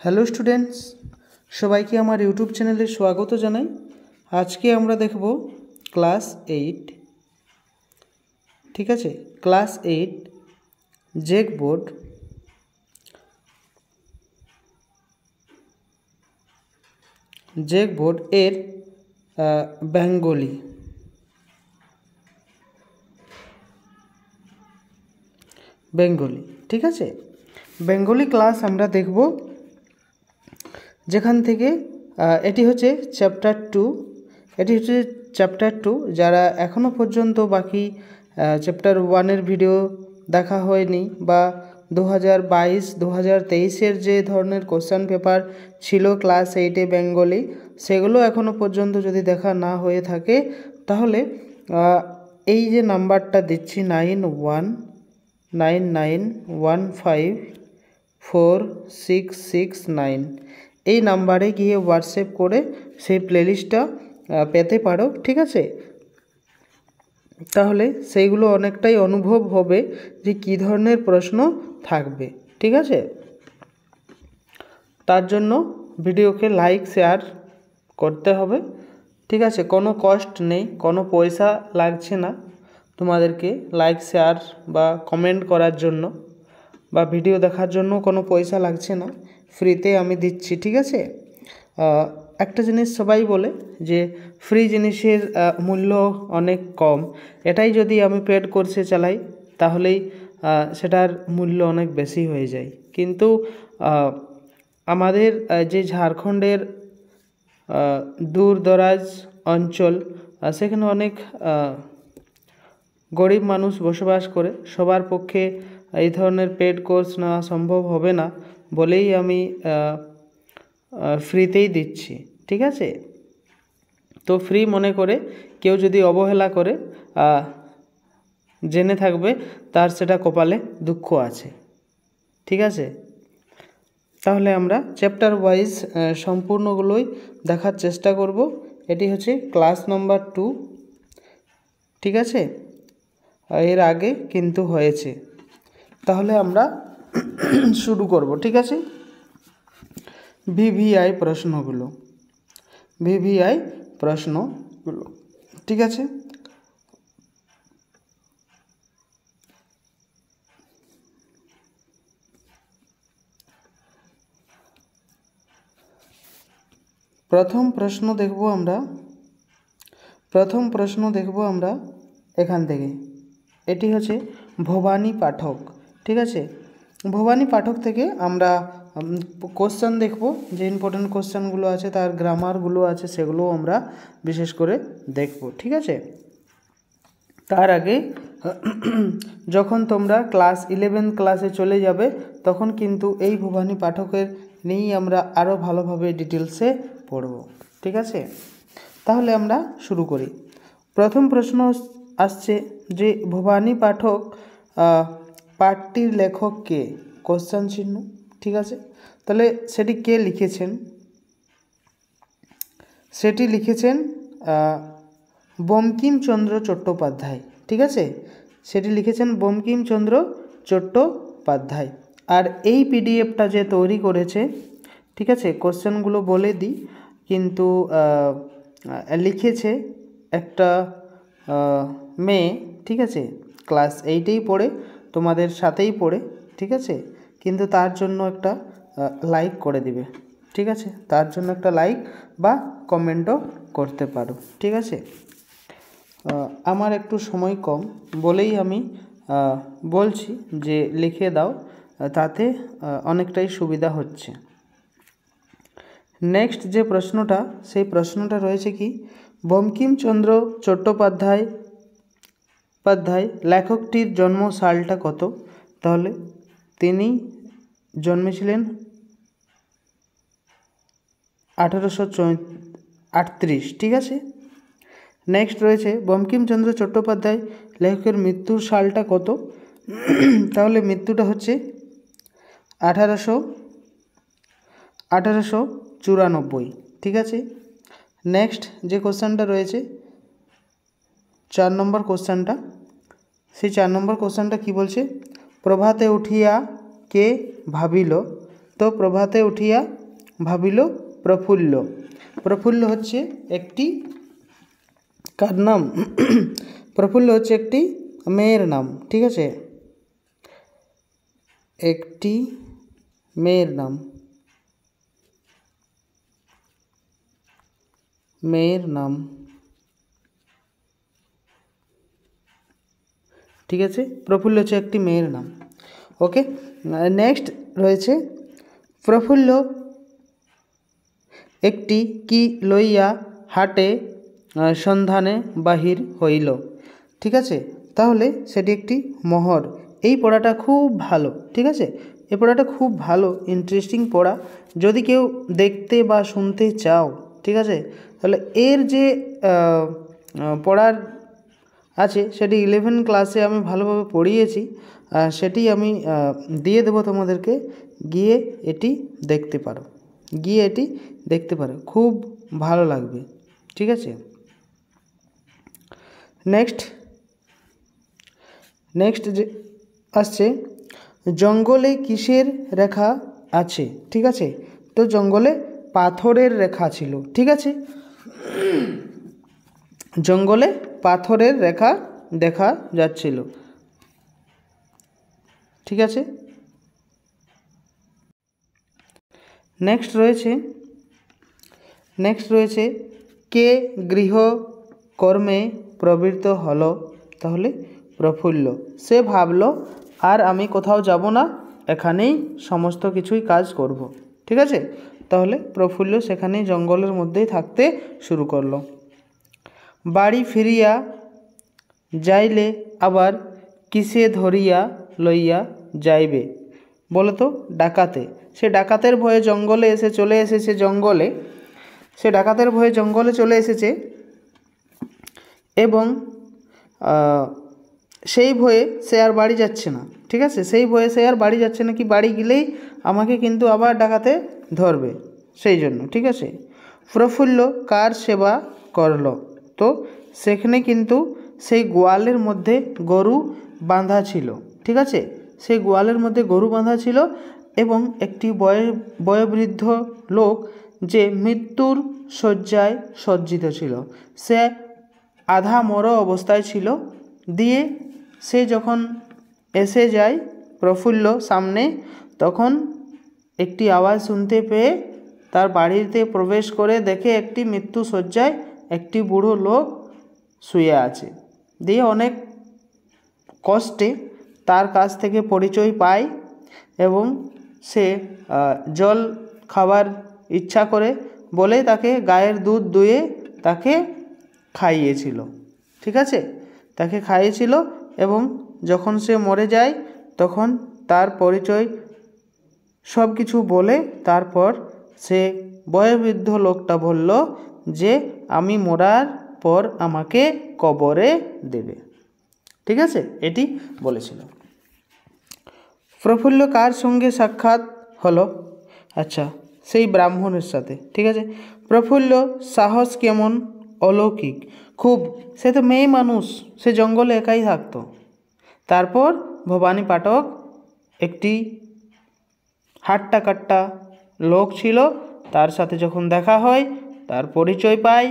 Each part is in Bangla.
হ্যালো স্টুডেন্টস, সবাইকে আমার ইউটিউব চ্যানেলে স্বাগত জানাই। আজকে আমরা দেখব ক্লাস 8, ঠিক আছে, ক্লাস 8 জেকবোর্ড এর বেঙ্গলি, ঠিক আছে। বেঙ্গলি ক্লাস আমরা দেখব, যেখান থেকে এটি হচ্ছে চ্যাপ্টার 2। যারা এখনও পর্যন্ত বাকি চ্যাপ্টার 1-এর ভিডিও দেখা হয়নি বা 2022-2023-এর যে ধরনের কোশ্চেন পেপার ছিল ক্লাস 8-এ বেঙ্গলি, সেগুলো এখনও পর্যন্ত যদি দেখা না হয়ে থাকে, তাহলে এই যে নাম্বারটা দিচ্ছি 9191546669, এই নাম্বারে গিয়ে হোয়াটসঅ্যাপ করে সেই প্লেলিস্টটা পেতে পারো, ঠিক আছে। তাহলে সেইগুলো অনেকটাই অনুভব হবে যে কী ধরনের প্রশ্ন থাকবে, ঠিক আছে। তার জন্য ভিডিওকে লাইক শেয়ার করতে হবে, ঠিক আছে। কোনো কষ্ট নেই, কোনো পয়সা লাগছে না তোমাদেরকে লাইক শেয়ার বা কমেন্ট করার জন্য, বা ভিডিও দেখার জন্য কোনো পয়সা লাগছে না, ফ্রিতে আমি দিচ্ছি, ঠিক আছে। একটা জিনিস সবাই বলে যে ফ্রি জিনিসের মূল্য অনেক কম, এটাই যদি আমি পেড কোর্সে চালাই তাহলেই সেটার মূল্য অনেক বেশি হয়ে যায়। কিন্তু আমাদের যে ঝাড়খণ্ডের দূর দরাজ অঞ্চল, সেখানে অনেক গরিব মানুষ বসবাস করে, সবার পক্ষে এই ধরনের পেড কোর্স নেওয়া সম্ভব হবে না বলেই আমি ফ্রিতেই দিচ্ছি, ঠিক আছে। তো ফ্রি মনে করে কেউ যদি অবহেলা করে, জেনে থাকবে তার সেটা কপালে দুঃখ আছে, ঠিক আছে। তাহলে আমরা চ্যাপ্টার ওয়াইজ সম্পূর্ণগুলোই দেখার চেষ্টা করব। এটি হচ্ছে ক্লাস নাম্বার 2, ঠিক আছে। এর আগে কিন্তু হয়েছে, তাহলে আমরা শুরু করব, ঠিক আছে। ভিভিআই প্রশ্নগুলো, ঠিক আছে। প্রথম প্রশ্ন দেখব আমরা এখান থেকে। এটি হচ্ছে ভবানী পাঠক, ঠিক আছে। ভবানী পাঠক থেকে আমরা কোশ্চেন দেখব, যে ইম্পর্টেন্ট কোশ্চেনগুলো আছে, তার গ্রামারগুলো আছে, সেগুলো আমরা বিশেষ করে দেখব, ঠিক আছে। তার আগে যখন তোমরা ক্লাস 11 ক্লাসে চলে যাবে, তখন কিন্তু এই ভবানী পাঠকের নিয়েই আমরা আরও ভালোভাবে ডিটেলসে পড়ব, ঠিক আছে। তাহলে আমরা শুরু করি। প্রথম প্রশ্ন আসছে যে ভবানী পাঠক পাঠটির লেখক কে? কোশ্চেন চিহ্ন, ঠিক আছে। তাহলে সেটি কে লিখেছেন? সেটি লিখেছেন বঙ্কিমচন্দ্র চট্টোপাধ্যায়, ঠিক আছে। সেটি লিখেছেন বঙ্কিমচন্দ্র চট্টোপাধ্যায়। আর এই পিডিএফটা যে তৈরি করেছে, ঠিক আছে, কোশ্চেনগুলো বলে দিই, কিন্তু লিখেছে একটা মেয়ে, ঠিক আছে, ক্লাস 8-এই পড়ে, তোমাদের সাথেই পড়ে, ঠিক আছে। কিন্তু তার জন্য একটা লাইক করে দিবে, ঠিক আছে। তার জন্য একটা লাইক বা কমেন্টও করতে পারো, ঠিক আছে। আমার একটু সময় কম বলেই আমি বলছি যে লিখে দাও, তাতে অনেকটাই সুবিধা হচ্ছে। নেক্সট যে প্রশ্নটা, সেই প্রশ্নটা রয়েছে কি, বঙ্কিমচন্দ্র চট্টোপাধ্যায় লেখকটির জন্ম সালটা কত? তাহলে তিনি জন্মেছিলেন 1838, ঠিক আছে। নেক্সট রয়েছে বঙ্কিমচন্দ্র চট্টোপাধ্যায় লেখকের মৃত্যুর সালটা কত? তাহলে মৃত্যুটা হচ্ছে 1894, ঠিক আছে। নেক্সট যে কোশ্চেনটা রয়েছে 4 নম্বর কোশ্চেনটা, সেই 4 নম্বর কোশ্চেনটা কী বলছে? প্রভাতে উঠিয়া কে ভাবিল তো প্রভাতে উঠিয়া ভাবিল প্রফুল্ল। প্রফুল্ল হচ্ছে একটি কার নাম? প্রফুল্ল হচ্ছে একটি মেয়ের নাম, ঠিক আছে, একটি মেয়ের নাম, মেয়ের নাম, ঠিক আছে। প্রফুল্ল হচ্ছে একটি মেয়ের নাম। ওকে, নেক্সট রয়েছে প্রফুল্ল একটি কি লইয়া হাটে সন্ধানে বাহির হইল। ঠিক আছে, তাহলে সেটি একটি মোহর। এই পড়াটা খুব ভালো, ঠিক আছে, এই পড়াটা খুব ভালো, ইন্টারেস্টিং পড়া। যদি কেউ দেখতে বা শুনতে চাও, ঠিক আছে, তাহলে এর যে পড়ার আছে সেটি 11 ক্লাসে আমি ভালোভাবে পড়িয়েছি, সেটি আমি দিয়ে দেবো তোমাদেরকে, গিয়ে এটি দেখতে পারো, গিয়ে এটি দেখতে পারো, খুব ভালো লাগবে, ঠিক আছে। নেক্সট যে আসছে, জঙ্গলে কিসের রেখা আছে? ঠিক আছে, তো জঙ্গলে পাথরের রেখা ছিল, ঠিক আছে, জঙ্গলে পাথরের রেখা দেখা যাচ্ছিল, ঠিক আছে। নেক্সট রয়েছে কে গৃহকর্মে প্রবৃত্ত হলো? তাহলে প্রফুল্ল। সে ভাবলো আর আমি কোথাও যাব না, এখানেই সমস্ত কিছুই কাজ করব, ঠিক আছে। তাহলে প্রফুল্ল সেখানেই জঙ্গলের মধ্যেই থাকতে শুরু করলো। বাড়ি ফিরিয়া যাইলে আবার কিসে ধরিয়া লইয়া যাইবে? বলো তো, ডাকাতে। সে ডাকাতের ভয়ে জঙ্গলে চলে এসেছে, সে ডাকাতের ভয়ে জঙ্গলে চলে এসেছে, এবং সেই ভয়ে সে আর বাড়ি যাচ্ছে না, ঠিক আছে, সেই ভয়ে সে আর বাড়ি যাচ্ছে না, কি বাড়ি গেলেই আমাকে কিন্তু আবার ডাকাতে ধরবে, সেই জন্য, ঠিক আছে। প্রফুল্ল কার সেবা করল? তো সেখানে কিন্তু সেই গোয়ালের মধ্যে গরু বাঁধা ছিল, ঠিক আছে, সেই গোয়ালের মধ্যে গরু বাঁধা ছিল, এবং একটি বয়োবৃদ্ধ লোক যে মৃত্যুর শয্যায় সজ্জিত ছিল, সে আধা মরা অবস্থায় ছিল। দিয়ে সে যখন এসে যায় প্রফুল্ল সামনে, তখন একটি আওয়াজ শুনতে পেয়ে তার বাড়িতে প্রবেশ করে দেখে একটি মৃত্যু শয্যায় একটি বুড়ো লোক শুয়ে আছে। দিয়ে অনেক কষ্টে তার কাছ থেকে পরিচয় পায়, এবং সে জল খাবার ইচ্ছা করে বলে তাকে গায়ের দুধ দুয়ে তাকে খাইয়েছিল, ঠিক আছে, তাকে খাইয়েছিল, এবং যখন সে মরে যায় তখন তার পরিচয় সব কিছু বলে তারপর সে বয়োবৃদ্ধ লোকটা বলল যে আমি মরার পর আমাকে কবরে দেবে, ঠিক আছে, এটি বলেছিল। প্রফুল্ল কার সঙ্গে সাক্ষাৎ হলো? আচ্ছা, সেই ব্রাহ্মণের সাথে, ঠিক আছে। প্রফুল্ল সাহস কেমন? অলৌকিক খুব, সে তো মেয়ে মানুষ, সে জঙ্গলে একাই থাকতো। তারপর ভবানী পাঠক একটি হাট্টা কাট্টা লোক ছিল, তার সাথে যখন দেখা হয় তার পরিচয় পায়,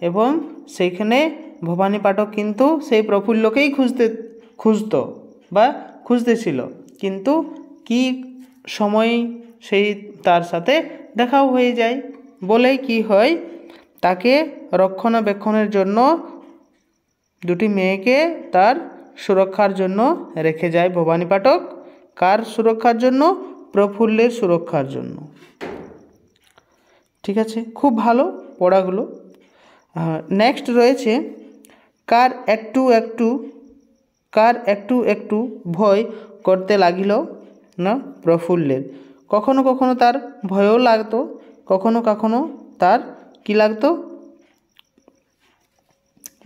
এবং সেইখানে ভবানী পাঠক কিন্তু সেই প্রফুল্লকেই খুঁজতেছিল, কিন্তু কি সময় সেই তার সাথে দেখাও হয়ে যায়, বলে কি হয়, তাকে রক্ষণাবেক্ষণের জন্য দুটি মেয়েকে তার সুরক্ষার জন্য রেখে যায় ভবানী পাঠক। কার সুরক্ষার জন্য? প্রফুল্লের সুরক্ষার জন্য, ঠিক আছে, খুব ভালো পড়াগুলো। নেক্সট রয়েছে কার একটু একটু ভয় করতে লাগিল? না, প্রফুল্লের। কখনো কখনো তার ভয়ও লাগতো, কখনো কখনো তার কি লাগতো?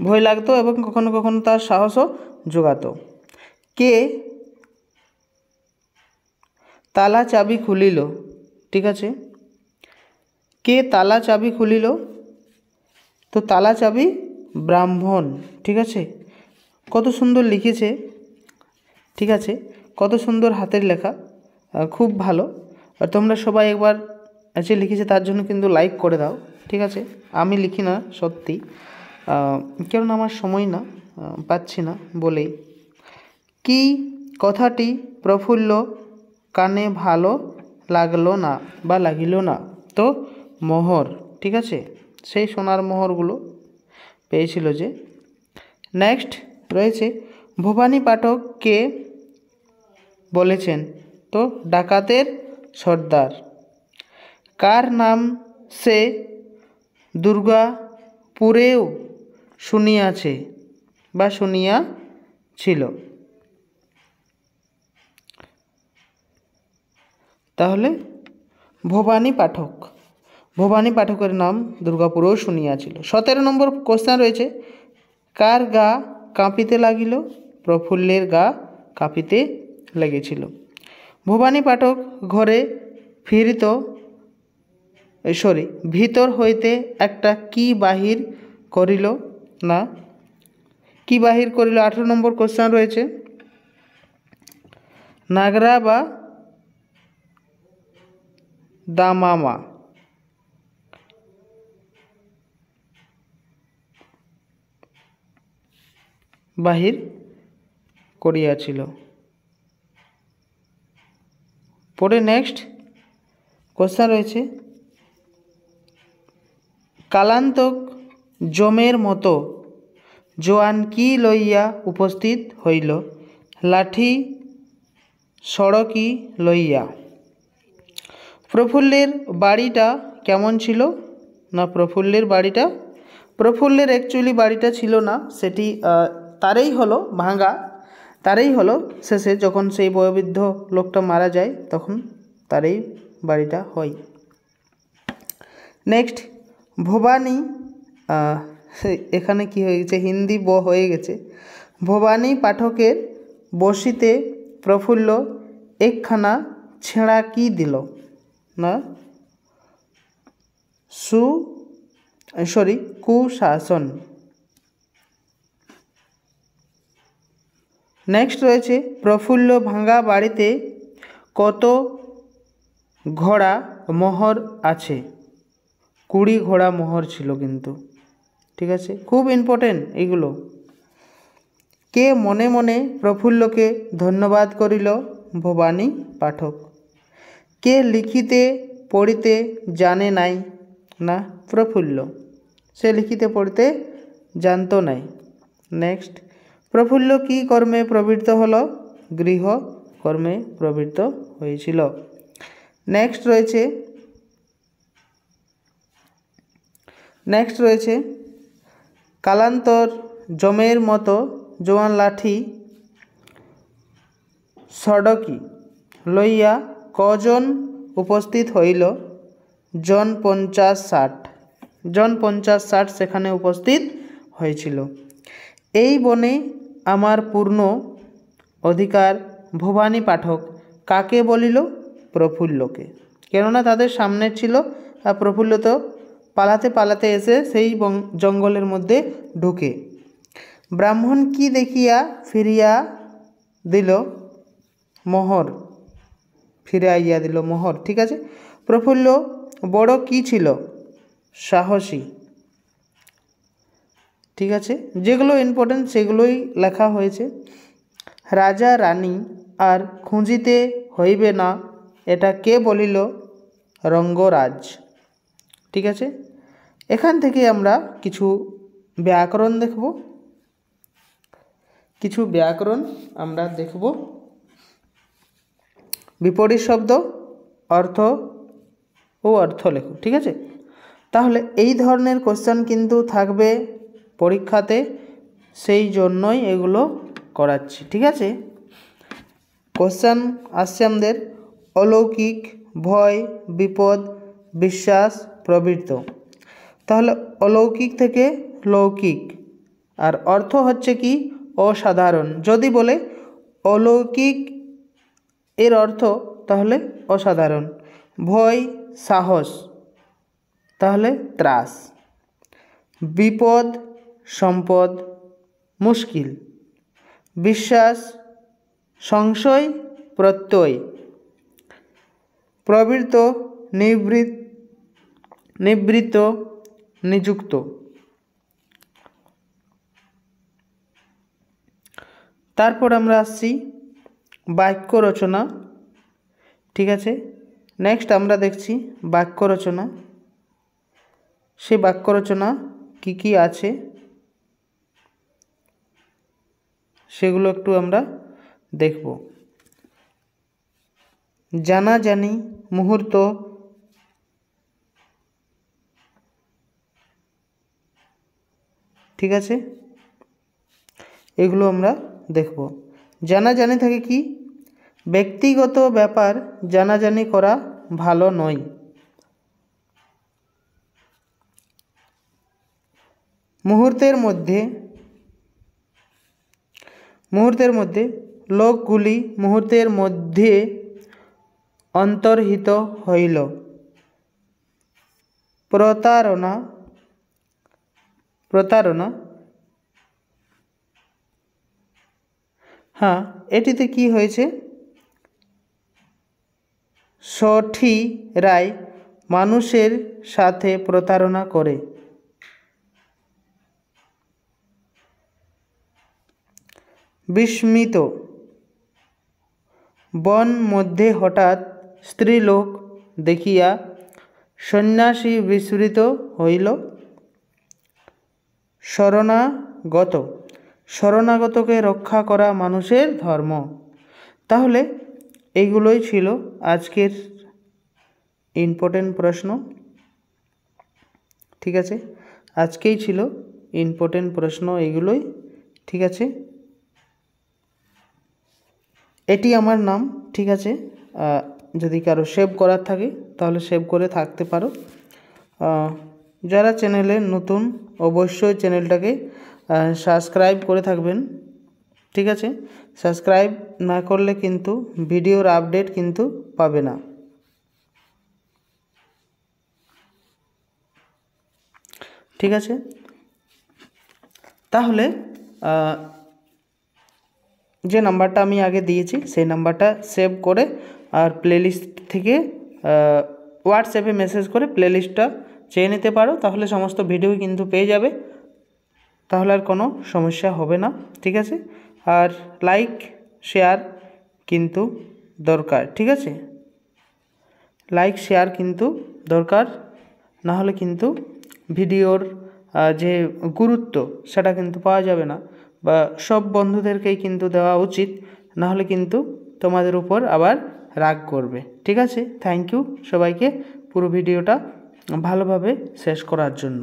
ভয় লাগতো, এবং কখনো কখনো তার সাহসও জোগাতো। কে তালা চাবি খুলিল? ঠিক আছে, কে তালা চাবি খুলিল? তো তালা চাবি ব্রাহ্মণ, ঠিক আছে, কত সুন্দর লিখেছে, ঠিক আছে, কত সুন্দর হাতের লেখা, খুব ভালো। আর তোমরা সবাই একবার যে লিখেছে তার জন্য কিন্তু লাইক করে দাও, ঠিক আছে? আমি লিখি না সত্যি, কেননা আমার সময় না, পাচ্ছি না বলেই। কি কথাটি প্রফুল্ল কানে ভালো লাগলো না বা লাগিল না? তো মোহর, ঠিক আছে? সেই সোনার মোহরগুলো পেয়েছিল যে। নেক্সট রয়েছে ভবানী পাঠক কে বলেছেন? তো ডাকাতের সর্দার। কার নাম সে দুর্গাপুরেও শুনিয়াছে বা শুনিয়াছিল? তাহলে ভবানী পাঠক। ভবানী পাঠকের নাম দুর্গাপুরেও শুনিয়াছিল। 17 নম্বর কোশ্চেন রয়েছে কার গা কাঁপিতে লাগিল? প্রফুল্লের গা কাঁপিতে লেগেছিল। ভবানী পাঠক ঘরে ফিরিত ভিতর হইতে একটা কি বাহির করিল না? কি বাহির করিল? 18 নম্বর কোশ্চেন রয়েছে নাগরা বা দামামা। বাহির করিয়াছিল। পরে নেক্সট কোশ্চেন রয়েছে কালান্তক জমের মতো জোয়ান কি লইয়া উপস্থিত হইল? লাঠি সড়কি লইয়া। প্রফুল্লের বাড়িটা কেমন ছিল? না প্রফুল্লের অ্যাকচুয়ালি বাড়িটা ছিল না, সেটি তারই হলো ভাঙা, তারই হলো শেষে যখন সেই বয়োবৃদ্ধ লোকটা মারা যায় তখন তারই বাড়িটা হয়। নেক্সট ভবানী, এখানে কি হয়ে গেছে হিন্দি হয়ে গেছে। ভবানী পাঠকের বসিতে প্রফুল্ল একখানা ছেঁড়া কি দিল? না কুশাসন। নেক্সট রয়েছে প্রফুল্ল ভাঙা বাড়িতে কত ঘোড়া মোহর আছে? 20 ঘোড়া মোহর ছিল কিন্তু, ঠিক আছে? খুব ইম্পর্টেন্ট এইগুলো। কে মনে মনে প্রফুল্লকে ধন্যবাদ করিল? ভবানী পাঠক। কে লিখিতে পড়িতে জানে নাই? না প্রফুল্ল, সে লিখিতে পড়িতে জানতো নাই। নেক্সট প্রফুল্ল কি কর্মে প্রবৃত্ত হলো? গৃহ কর্মে প্রবৃত্ত হয়েছিল। নেক্সট রয়েছে কালান্তর জমের মতো জোয়ান লাঠি সড়কি লইয়া কজন উপস্থিত হইল? জন 50-60। জন 50-60 সেখানে উপস্থিত হয়েছিল। এই বনে আমার পূর্ণ অধিকার ভবানী পাঠক কাকে বলিল? প্রফুল্লকে। কেননা তাদের সামনে ছিল, আর প্রফুল্ল তো পালাতে পালাতে এসে সেই জঙ্গলের মধ্যে ঢুকে। ব্রাহ্মণ কি দেখিয়া ফিরিয়া দিল? মোহর। ফিরাইয়া দিল মোহর, ঠিক আছে? প্রফুল্ল বড় কি ছিল? সাহসী, ঠিক আছে? যেগুলো ইম্পর্টেন্ট সেগুলোই লেখা হয়েছে। রাজা রানী আর খুঁজিতে হইবে না, এটা কে বলিল? রঙ্গরাজ, ঠিক আছে? এখান থেকে আমরা কিছু ব্যাকরণ দেখব। বিপরীত শব্দ, অর্থ ও অর্থ লেখো, ঠিক আছে? তাহলে এই ধরনের কোশ্চেন কিন্তু থাকবে পরীক্ষাতে, সেই জন্যই এগুলো করাচ্ছি, ঠিক আছে? কোশ্চেন আসছে আমাদের অলৌকিক, ভয়, বিপদ, বিশ্বাস, প্রবৃত্ত। তাহলে অলৌকিক থেকে লৌকিক, আর অর্থ হচ্ছে কি? অসাধারণ। যদি বলে অলৌকিক এর অর্থ তাহলে অসাধারণ। ভয় সাহস, তাহলে ত্রাস। বিপদ সম্পদ, মুশকিল। বিশ্বাস সংশয় প্রত্যয়। প্রবৃত্ত, নিবৃত্ত, নিযুক্ত। তারপর আমরা আসছি বাক্য রচনা। ঠিক আছে, নেক্সট আমরা দেখছি বাক্য রচনা। সেই বাক্য রচনা কি কি আছে সেগুলো একটু আমরা দেখব। জানাজানি, মুহূর্ত, ঠিক আছে, এগুলো আমরা দেখব। জানাজানি থেকে কি, ব্যক্তিগত ব্যাপার জানাজানি করা ভালো নয়। মুহূর্তের মধ্যে লোকগুলি মুহূর্তের মধ্যে অন্তর্হিত হইল। প্রতারণা, হ্যাঁ, এটিতে কি হয়েছে, সঠিরাই মানুষের সাথে প্রতারণা করে। বিস্মিত, বন মধ্যে হঠাৎ স্ত্রীলোক দেখিয়া সন্ন্যাসী বিস্মৃত হইল। শরণাগতকে রক্ষা করা মানুষের ধর্ম। তাহলে এইগুলোই ছিল আজকের ইম্পর্টেন্ট প্রশ্ন। ঠিক আছে, আজকেই ছিল ইম্পর্টেন্ট প্রশ্ন এইগুলোই। ঠিক আছে, এটি আমার নাম। ঠিক আছে, যদি কারো সেভ করার থাকে তাহলে সেভ করে থাকতে পারো। যারা চ্যানেলে নতুন অবশ্যই চ্যানেলটাকে সাবস্ক্রাইব করে থাকবেন। ঠিক আছে, সাবস্ক্রাইব না করলে কিন্তু ভিডিওর আপডেট কিন্তু পাবে না। ঠিক আছে, তাহলে যে নাম্বারটা আমি আগে দিয়েছি সেই নাম্বারটা সেভ করে আর প্লেলিস্ট থেকে হোয়াটসঅ্যাপে মেসেজ করে প্লেলিস্টটা চেয়ে নিতে পারো, তাহলে সমস্ত ভিডিও কিন্তু পেয়ে যাবে, তাহলে আর কোনো সমস্যা হবে না। ঠিক আছে, আর লাইক শেয়ার কিন্তু দরকার। ঠিক আছে, লাইক শেয়ার কিন্তু দরকার, না হলে কিন্তু ভিডিওর যে গুরুত্ব সেটা কিন্তু পাওয়া যাবে না, বা সব বন্ধুদেরকেই কিন্তু দেওয়া উচিত, না হলে কিন্তু তোমাদের উপর আবার রাগ করবে। ঠিক আছে, থ্যাংক ইউ সবাইকে পুরো ভিডিওটা ভালোভাবে শেষ করার জন্য।